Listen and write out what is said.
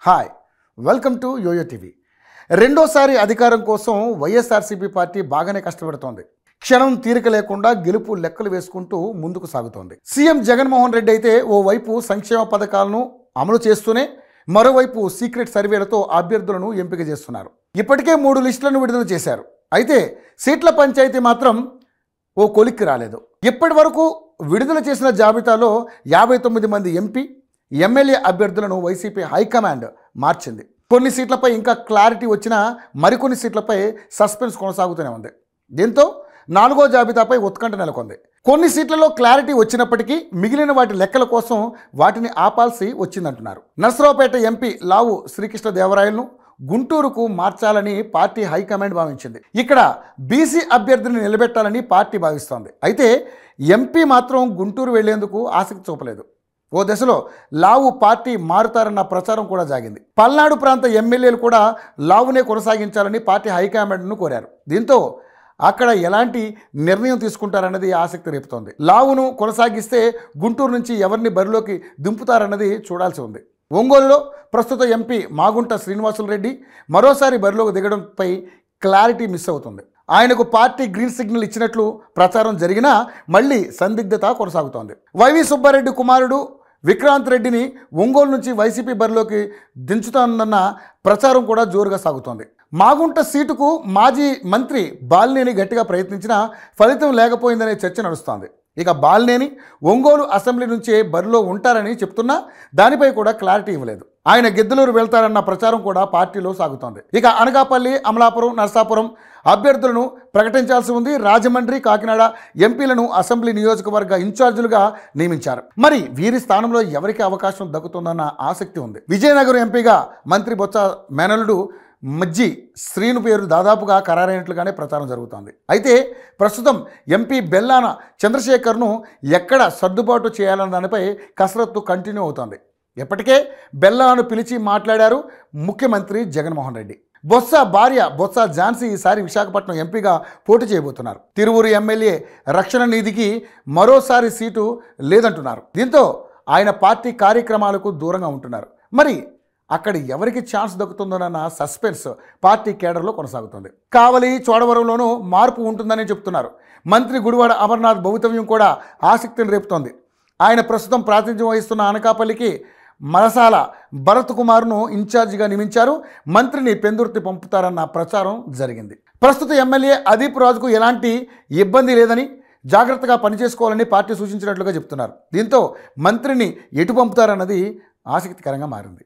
Hi welcome to YoYo TV. రెండోసారి అధికారం కోసం వైఎస్ఆర్సీపీ పార్టీ బాగానే కష్టపడుతోంది. క్షణం తీరిక లేకుండా గెలుపు లెక్కలు వేసుకుంటూ ముందుకు సాగుతోంది. సీఎం జగన్మోహన్ రెడ్డి అయితే ఓవైపు సంక్షేమ పథకాలను అమలు చేస్తూనే మరోవైపు సీక్రెట్ సర్వేలతో అభ్యర్థులను ఎంపిక చేస్తున్నారు. ఇప్పటికే 3 లిస్టులను విడుదల చేశారు. అయితే సీట్ల పంచాయతీ మాత్రం ఓ కొలిక్కి రాలేదు. ఇప్పటి వరకు విడుదల చేసిన జాబితాలో 59 మంది ఎంపీ, ఎమ్మెల్యే అభ్యర్థులను వైసీపీ హైకమాండ్ మార్చింది. కొన్ని సీట్లపై ఇంకా క్లారిటీ వచ్చినా మరికొన్ని సీట్లపై సస్పెన్స్ కొనసాగుతూనే ఉంది. దీంతో 4వ జాబితాపై ఉత్కంఠ నెలకొంది. కొన్ని సీట్లలో క్లారిటీ వచ్చినప్పటికీ మిగిలిన వాటి లెక్కల కోసం వాటిని ఆపాల్సి వచ్చిందంటున్నారు. నర్సరావుపేట ఎంపీ లావు శ్రీకృష్ణదేవరాయలను గుంటూరుకు మార్చాలని పార్టీ హైకమాండ్ భావించింది. ఇక్కడ బీసీ అభ్యర్థిని నిలబెట్టాలని పార్టీ భావిస్తోంది. అయితే ఎంపీ మాత్రం గుంటూరు వెళ్లేందుకు ఆసక్తి చూపలేదు. ఓ దశలో లావు పార్టీ మారుతారన్న ప్రచారం కూడా సాగింది. పల్నాడు ప్రాంత ఎమ్మెల్యేలు కూడా లావునే కొనసాగించాలని పార్టీ హైకమాండ్ను కోరారు. దీంతో అక్కడ ఎలాంటి నిర్ణయం తీసుకుంటారన్నది ఆసక్తి రేపుతోంది. లావును కొనసాగిస్తే గుంటూరు నుంచి ఎవరిని బరిలోకి దింపుతారన్నది చూడాల్సి ఉంది. ఒంగోలులో ప్రస్తుత ఎంపీ మాగుంట శ్రీనివాసులు రెడ్డి మరోసారి బరిలోకి దిగడంపై క్లారిటీ మిస్ అవుతుంది. ఆయనకు పార్టీ గ్రీన్ సిగ్నల్ ఇచ్చినట్లు ప్రచారం జరిగినా మళ్ళీ సందిగ్ధత కొనసాగుతోంది. వైవి సుబ్బారెడ్డి కుమారుడు విక్రాంత్ రెడ్డిని ఒంగోలు నుంచి వైసీపీ బరిలోకి దించుతానన్న ప్రచారం కూడా జోరుగా సాగుతోంది. మాగుంట సీటుకు మాజీ మంత్రి బాలినేని గట్టిగా ప్రయత్నించినా ఫలితం లేకపోయిందనే చర్చ నడుస్తోంది. ఇక బాలినేని ఒంగోలు అసెంబ్లీ నుంచే బరిలో ఉంటారని చెప్తున్నా దానిపై కూడా క్లారిటీ ఇవ్వలేదు. ఆయన గిద్దలూరు వెళ్తారన్న ప్రచారం కూడా పార్టీలో సాగుతోంది. ఇక అనకాపల్లి, అమలాపురం, నర్సాపురం అభ్యర్థులను ప్రకటించాల్సి ఉంది. రాజమండ్రి, కాకినాడ ఎంపీలను అసెంబ్లీ నియోజకవర్గ ఇన్ఛార్జీలుగా నియమించారు. మరి వీరి స్థానంలో ఎవరికి అవకాశం దక్కుతుందన్న ఆసక్తి ఉంది. విజయనగరం ఎంపీగా మంత్రి బొత్స మేనల్లుడు మజ్జి శ్రీను పేరు దాదాపుగా ఖరారైనట్లుగానే ప్రచారం జరుగుతోంది. అయితే ప్రస్తుతం ఎంపీ బెల్లాన చంద్రశేఖర్ను ఎక్కడ సర్దుబాటు చేయాలన్న దానిపై కసరత్తు కంటిన్యూ అవుతోంది. ఇప్పటికే బెల్లాను పిలిచి మాట్లాడారు ముఖ్యమంత్రి జగన్మోహన్ రెడ్డి. బొత్స భార్య బొత్స ఝాన్సీ ఈసారి విశాఖపట్నం ఎంపీగా పోటీ చేయబోతున్నారు. తిరువూరు ఎమ్మెల్యే రక్షణ నిధికి మరోసారి సీటు లేదంటున్నారు. దీంతో ఆయన పార్టీ కార్యక్రమాలకు దూరంగా ఉంటున్నారు. మరి అక్కడ ఎవరికి ఛాన్స్ దక్కుతుందోనన్న సస్పెన్స్ పార్టీ కేడర్లో కొనసాగుతుంది. కావలి, చోడవరంలోనూ మార్పు ఉంటుందని చెప్తున్నారు. మంత్రి గుడివాడ అమర్నాథ్ భవితవ్యం కూడా ఆసక్తిని రేపుతోంది. ఆయన ప్రస్తుతం ప్రాతినిధ్యం వహిస్తున్న అనకాపల్లికి మరసాల భరత్ కుమార్ను ఇన్ఛార్జిగా నియమించారు. మంత్రిని పెందుర్తి పంపుతారన్న ప్రచారం జరిగింది. ప్రస్తుత ఎమ్మెల్యే అదీప్ రాజుకు ఎలాంటి ఇబ్బంది లేదని, జాగ్రత్తగా పనిచేసుకోవాలని పార్టీ సూచించినట్లుగా చెప్తున్నారు. దీంతో మంత్రిని ఎటు పంపుతారన్నది ఆసక్తికరంగా మారింది.